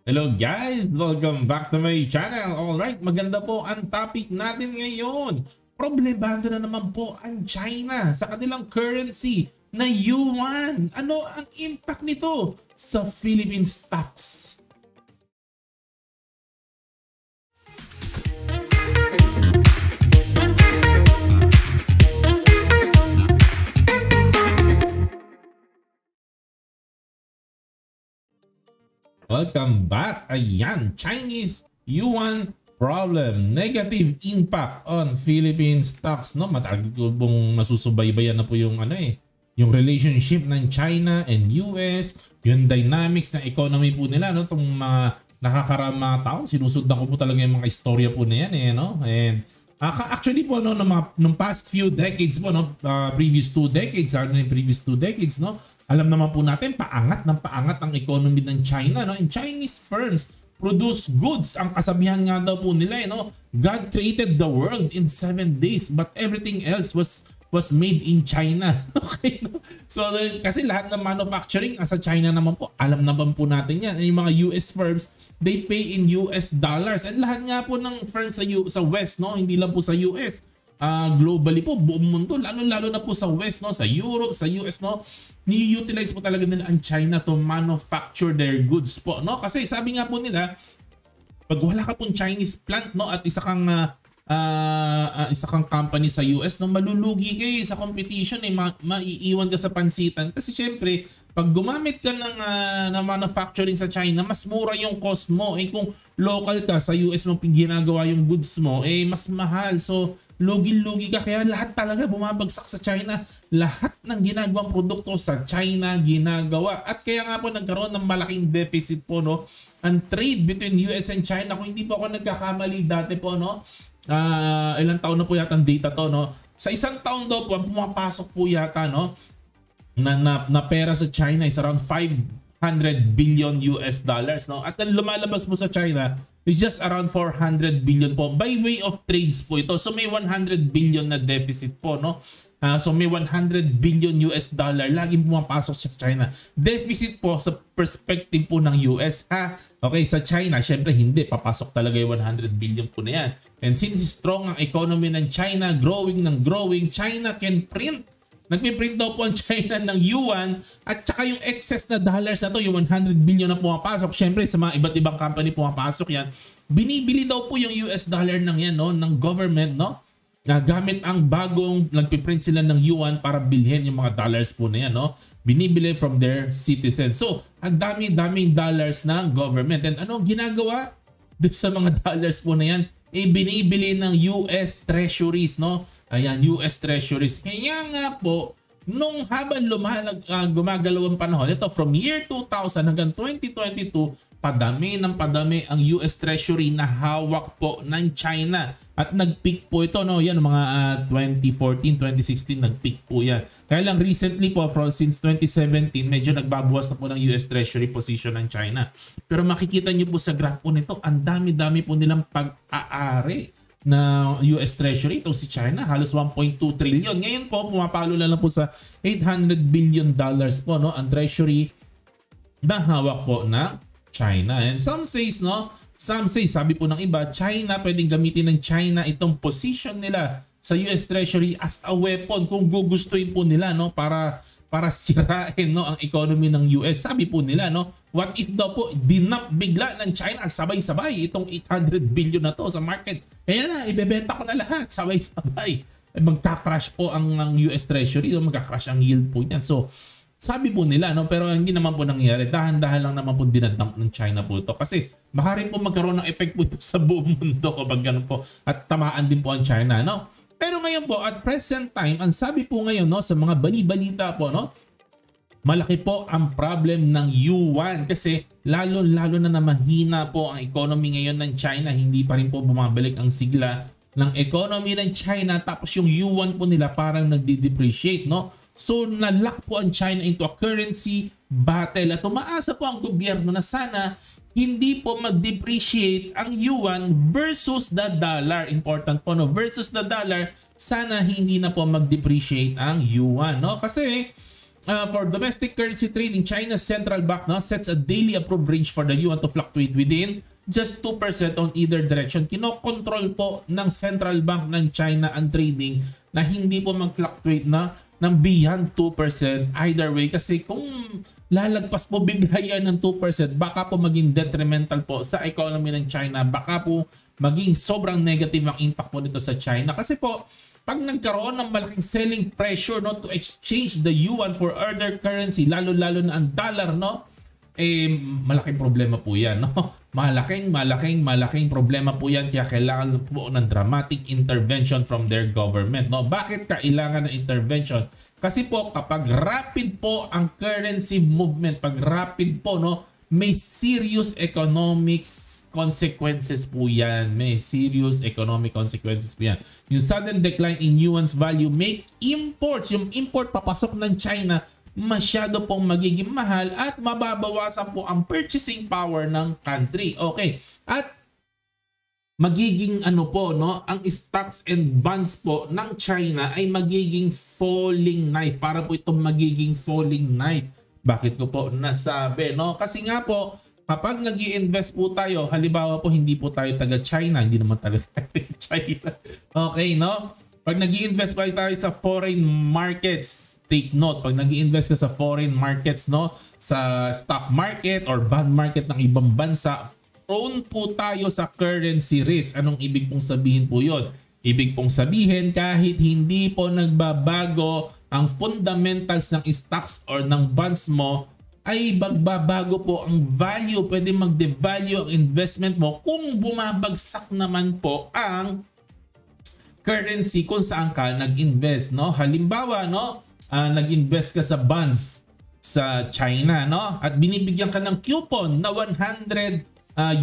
Hello guys! Welcome back to my channel. Alright, maganda po ang topic natin ngayon. Problemado na naman po ang China sa kanilang currency na yuan. Ano ang impact nito sa Philippine stocks? Welcome back. Ayan, Chinese yuan problem. Negative impact on Philippine stocks. No, matagal ko pong nasusubaybayan na po yung yung relationship ng China and US, yung dynamics ng economy po nila, no, itong mga nakakarama tao. Sinusundan ko po talaga yung mga istorya po na yan no. And actually po no, nung past few decades po no, previous 2 decades, previous 2 decades no, alam naman po natin paangat ng paangat ang economy ng China no, and Chinese firms produce goods. Ang kasabihan nga daw po nila no, God created the world in 7 days but everything else was made in China. Okay no? So kasi lahat ng manufacturing sa China naman po, alam naman po natin yan. Yung mga US firms, they pay in US dollars. And lahat nga po ng firms sa West no, hindi lang po sa US. Globally po, buong mundo, lalo na po sa West, no, sa Europe, sa US, no, ni-utilize po talaga nila ang China to manufacture their goods po, no? Kasi sabi nga po nila, pag wala ka pong Chinese plant, no, at isa kang company sa US, no, malulugi kayo sa competition, maiiwan ka sa pansitan. Kasi syempre, pag gumamit ka ng manufacturing sa China, mas mura yung cost mo. Kung local ka sa US mo ginagawa yung goods mo, mas mahal. So, lugi-lugi ka. Kaya lahat talaga bumabagsak sa China. Lahat ng ginagawang produkto sa China ginagawa. At kaya nga po nagkaroon ng malaking deficit po, no, ang trade between US and China. Kung hindi po ako nagkakamali dati po, no, ilang taon na po yata ang data to, no, sa isang taon daw po ang pumapasok po yata, no, na pera sa China is around 500 billion US dollars, no, at ang lumalabas mo sa China is just around 400 billion po by way of trades po ito. So may 100 billion na deficit po, no. So may 100 billion US dollar laging pumapasok sa China. Deficit po sa perspective po ng US, ha. Okay, sa China, syempre hindi. Papasok talaga yung 100 billion po na yan. And since strong ang economy ng China, growing, China can print. Nagpiprint daw po ang China ng yuan at saka yung excess na dollars na to, yung 100 billion na pumapasok. Syempre sa mga iba't ibang company pumapasok yan. Binibili daw po yung US dollar ng yan, no, ng government, no. Gamit ang bagong nagpiprint sila ng yuan para bilhin yung mga dollars po na yan, no? Binibili from their citizens. So, ang daming dollars ng government. And ano ginagawa doon sa mga dollars po na yan? Binibili ng US treasuries, no? Ayan, US treasuries. Kaya nga po, nung habang gumagalaw ang panahon, ito from year 2000 hanggang 2022, padami ang US Treasury na hawak po ng China. At nag-peak po ito, no? Yan, mga 2014, 2016, nag-peak po yan. Kaya lang recently po, since 2017, medyo nagbabawas na po ng US Treasury position ng China. Pero makikita nyo po sa graph po nito, ang dami-dami po nilang pag-aari na US Treasury. Ito si China, halos 1.2 trillion. Ngayon po, pumapalo na lang po sa 800 billion dollars po, no, ang Treasury na hawak po ng China. And some say, sabi po ng iba, China, pwedeng gamitin ng China itong position nila sa US Treasury as a weapon kung gugustuhin po nila, no, para sirain, no, ang economy ng US. Sabi po nila, no, what if daw po dinap bigla ng China sabay-sabay itong 800 billion na to sa market. Kaya na, ibebenta ko na lahat sabay-sabay. Magka-crash po ang US Treasury, magka-crash ang yield po niyan. So, sabi po nila, no, pero hindi naman po nangyari. Dahan-dahan lang naman po dinadump ng China po ito. Kasi baka rin po magkaroon ng effect po ito sa buong mundo kapag ganun po. At tamaan din po ang China, no. Pero ngayon po, at present time, ang sabi po ngayon, no, sa mga bali-balita po, no, malaki po ang problem ng yuan kasi lalo na mahina po ang economy ngayon ng China. Hindi pa rin po bumabalik ang sigla ng economy ng China, tapos yung yuan po nila parang nagde-depreciate, no. So nalock po ang China into a currency battle at umaasa po ang gobyerno na sana hindi po mag-depreciate ang yuan versus the dollar. Important po, no, versus the dollar. Sana hindi na po mag-depreciate ang yuan, no, kasi for domestic currency trading, China's central bank now sets a daily approved range for the yuan to fluctuate within just 2% on either direction. Kinokontrol po ng central bank ng China ang trading na hindi po mag-fluctuate na ng beyond 2% either way, kasi kung lalagpas po bigla yan ng 2%, baka po maging detrimental po sa economy ng China, baka po maging sobrang negative ang impact po nito sa China. Kasi po pag nagkaroon ng malaking selling pressure, no, to exchange the yuan for other currency, lalo-lalo na ang dollar, no, malaking problema po yan, no? Malaking problema po yan, kaya kailangan po ng dramatic intervention from their government, no? Bakit kailangan ng intervention? Kasi po kapag rapid po ang currency movement, pag rapid po, no, may serious economics consequences po yan. May serious economic consequences po yan. Yung sudden decline in yuan's value make imports, yung import papasok ng China, masyado pong magiging mahal at mababawasan po ang purchasing power ng country. Okay. At magiging ano po, no, ang stocks and bonds po ng China ay magiging falling knife. Para po itong magiging falling knife. Bakit ko po nasabi, no? Kasi nga po, kapag nag-i-invest po tayo, halimbawa po hindi po tayo taga-China, hindi naman taga China. Okay, no? Pag nag-i-invest pa tayo sa foreign markets, take note, pag nag-i-invest ka sa foreign markets, no, sa stock market or bond market ng ibang bansa, prone po tayo sa currency risk. Anong ibig pong sabihin po yun? Ibig pong sabihin, kahit hindi po nagbabago ang fundamentals ng stocks or ng bonds mo, ay magbabago po ang value. Pwede mag-devalue ang investment mo kung bumabagsak naman po ang currency kung saan ka nag-invest, no? Halimbawa, no, nag-invest ka sa bonds sa China, no? At binibigyan ka ng coupon na 100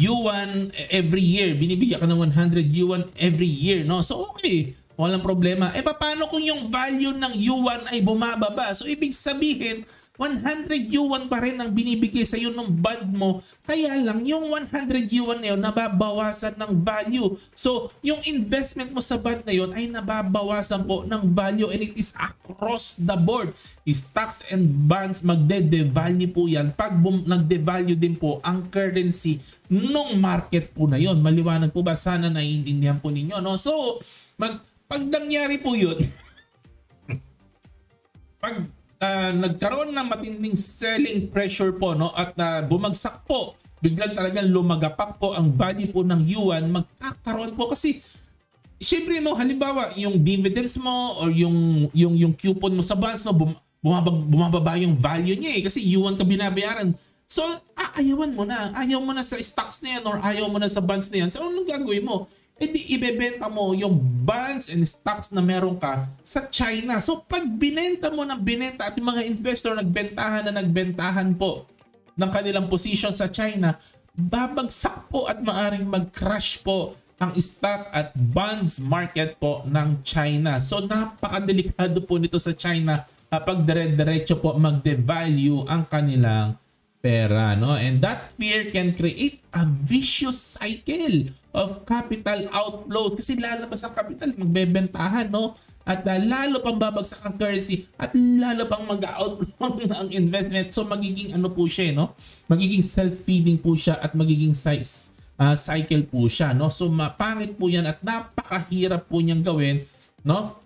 yuan every year. Binibigyan ka ng 100 yuan every year, no? So okay, walang problema. Paano kung yung value ng yuan ay bumababa? So ibig sabihin, 100 yuan pa rin ang binibigay sa iyo ng bond mo. Kaya lang, yung 100 yuan na yun, nababawasan ng value. So, yung investment mo sa bond na yun ay nababawasan po ng value, and it is across the board. Stocks and bonds, magde-devalue po yan. Pag nag-devalue din po ang currency nung market po na yun. Maliwanag po ba? Sana naiintindihan po ninyo, no? So, pag nangyari po yun, pag nagkaroon ng matinding selling pressure po, no, at bumagsak po, biglang talagang lumagapak po ang value po ng yuan, magkakaroon po kasi syempre, no, halimbawa yung dividends mo or yung coupon mo sa bonds, no, bumababa yung value niya kasi yuan ka binabayaran. So ayaw mo na sa stocks na yan or ayaw mo na sa bonds na yan. So anong gagawin mo? Di ibebenta mo yung bonds and stocks na meron ka sa China. So pag binenta mo ng binenta at yung mga investor nagbentahan po ng kanilang position sa China, babagsak po at maaring mag-crash po ang stock at bonds market po ng China. So napakadelikado po nito sa China kapag dire-diretso po mag-devalue ang kanilang pera, no? And that fear can create a vicious cycle of capital outflows kasi lalabas ang capital, magbebentahan, no? At lalo pang babagsak ang currency at lalo pang mag-outflow ang investment. So magiging ano po siya, no? Magiging self-feeding po siya at magiging cycle po siya, no? So mapangit po yan at napakahirap po niyang gawin, no?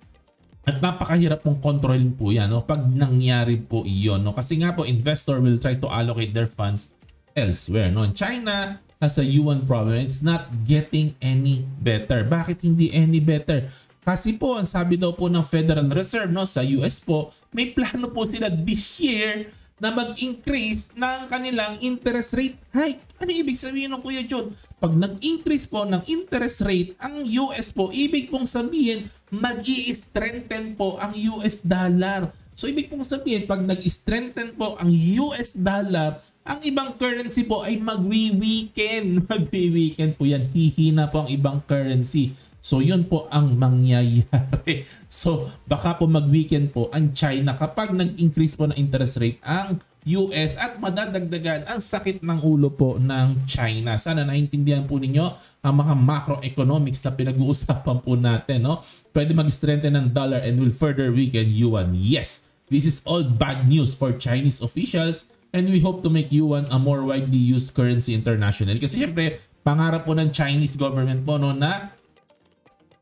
At napakahirap pong kontrolin po yan, no, pag nangyari po iyon, no? Kasi nga po, investor will try to allocate their funds elsewhere, no? In China has a yuan problem. It's not getting any better. Bakit hindi any better? Kasi po, ang sabi daw po ng Federal Reserve, no, sa US po, may plano po sila this year na mag-increase ng kanilang interest rate hike. Ano ibig sabihin ng Kuya John? Pag nag-increase po ng interest rate ang US po, ibig pong sabihin mag-i-strengthen po ang US dollar. So ibig pong sabihin, pag nag-strengthen po ang US dollar, ang ibang currency po ay magwi-weaken. Magwi-weaken po yan. Hihina po ang ibang currency. So yun po ang mangyayari. So baka po mag-weaken po ang China kapag nag-increase po ng interest rate ang US at madadagdagan ang sakit ng ulo po ng China. Sana naintindihan po ninyo ang mga macroeconomics na pinag-uusapan po natin, no? Pwede mag-strengthen ng dollar and will further weaken yuan. Yes, This is all bad news for Chinese officials and we hope to make yuan a more widely used currency internationally. Kasi syempre, pangarap po ng Chinese government po no, na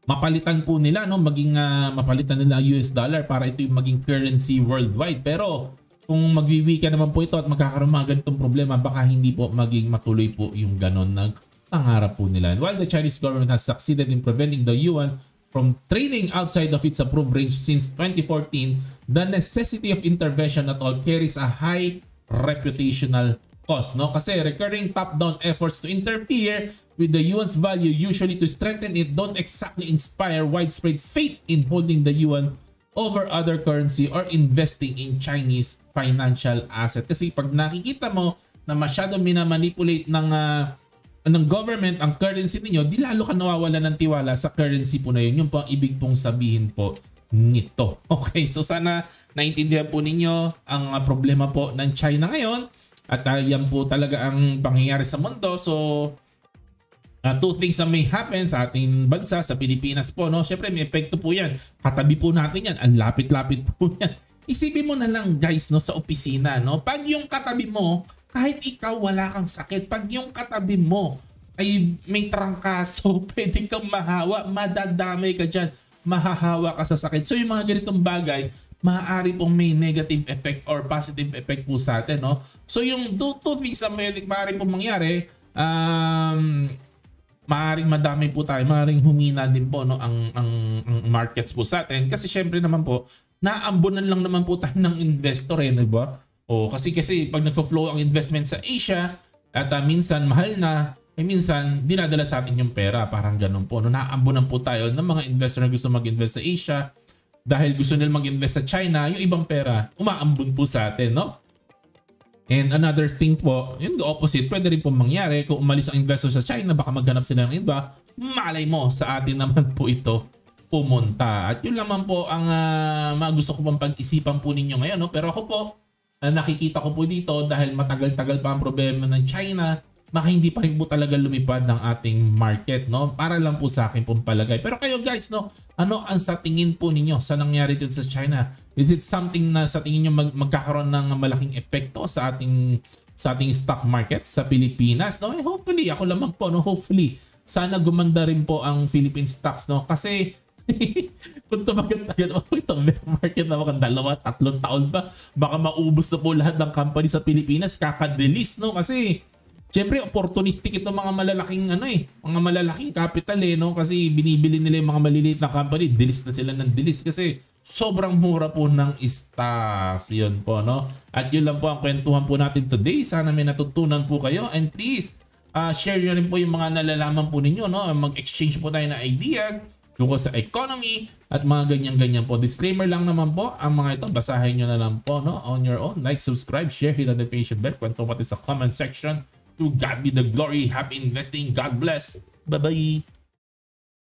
mapalitan po nila, no, maging mapalitan nila US dollar para ito yung maging currency worldwide. Pero kung magwiwika naman po ito at magkakaroon mga ganitong problema, baka hindi po maging matuloy po yung ganon na pangarap po nila. And while the Chinese government has succeeded in preventing the yuan from trading outside of its approved range since 2014, the necessity of intervention at all carries a high reputational cost. No? Kasi recurring top-down efforts to interfere with the yuan's value, usually to strengthen it, don't exactly inspire widespread faith in holding the yuan over other currency or investing in Chinese financial asset. Kasi pag nakikita mo na masyadong minamanipulate ng government ang currency niyo, di lalo ka nawawala ng tiwala sa currency po na yun. Yung po ang ibig pong sabihin po nito. Okay, so sana naintindihan po ninyo ang problema po ng China ngayon at yan po talaga ang pangyayari sa mundo. So two things that may happen sa ating bansa, sa Pilipinas po, no? Syempre may epekto po yan. Katabi po natin yan. Ang lapit-lapit po yan. Isipin mo na lang guys, no, sa opisina, no? Pag yung katabi mo, kahit ikaw wala kang sakit, pag yung katabi mo ay may trangkaso, pwede kang mahawa, madadamay ka dyan, mahahawa ka sa sakit. So yung mga ganitong bagay, maaari pong may negative effect or positive effect po sa atin, no? So yung two things na maaari pong mangyari, maaring madami po tayo, maaring humina din po, no, ang markets po sa atin. Kasi syempre naman po, naambunan lang naman po tayo ng investor, di ba? O kasi pag nagfo-flow ang investment sa Asia at minsan mahal na, minsan dinadala sa atin yung pera, parang ganun po. No, naambunan po tayo ng mga investor na gusto mag-invest sa Asia dahil gusto nila mag-invest sa China, yung ibang pera umaambun po sa atin, no? And another thing po, yung the opposite, pwede rin po mangyari kung umalis ang investor sa China, baka maghanap sila ng iba, malay mo sa atin naman po ito pumunta. At yun naman po ang mga gusto ko pang pag-isipan po ninyo ngayon, no? Pero ako po, nakikita ko po dito dahil matagal-tagal pa ang problema ng China, baka hindi pa rin po talaga lumipad ng ating market, no? Para lang po sa akin pong palagay. Pero kayo guys, no, ano ang sa tingin po ninyo sa nangyari dito sa China? Is it something na sa tingin nyo magkakaroon ng malaking epekto sa ating stock market sa Pilipinas? No? Hopefully, ako lamang po, no? Hopefully, sana gumanda rin po ang Philippine stocks, no? Kasi kung tumagal-tagal itong market na mga 2-3 taon pa, baka maubos na po lahat ng company sa Pilipinas, kakadelis, no? Kasi syempre opportunistic itong mga malalaking mga malalaking capital, no? Kasi binibili nila yung mga maliliit na company, dilis na sila ng dilis kasi sobrang mura po ng stocks. Yun po, no? At yun lang po ang kwentuhan po natin today. Sana may natutunan po kayo. And please, share nyo rin po yung mga nalalaman po ninyo, no? Mag-exchange po tayo ng ideas tungkol sa economy at mga ganyan-ganyan po. Disclaimer lang naman po, ang mga ito, basahin nyo na lang po, no? On your own. Like, subscribe, share, hit the notification bell. Kwento pati sa comment section. To God be the glory. Happy investing. God bless. Bye-bye.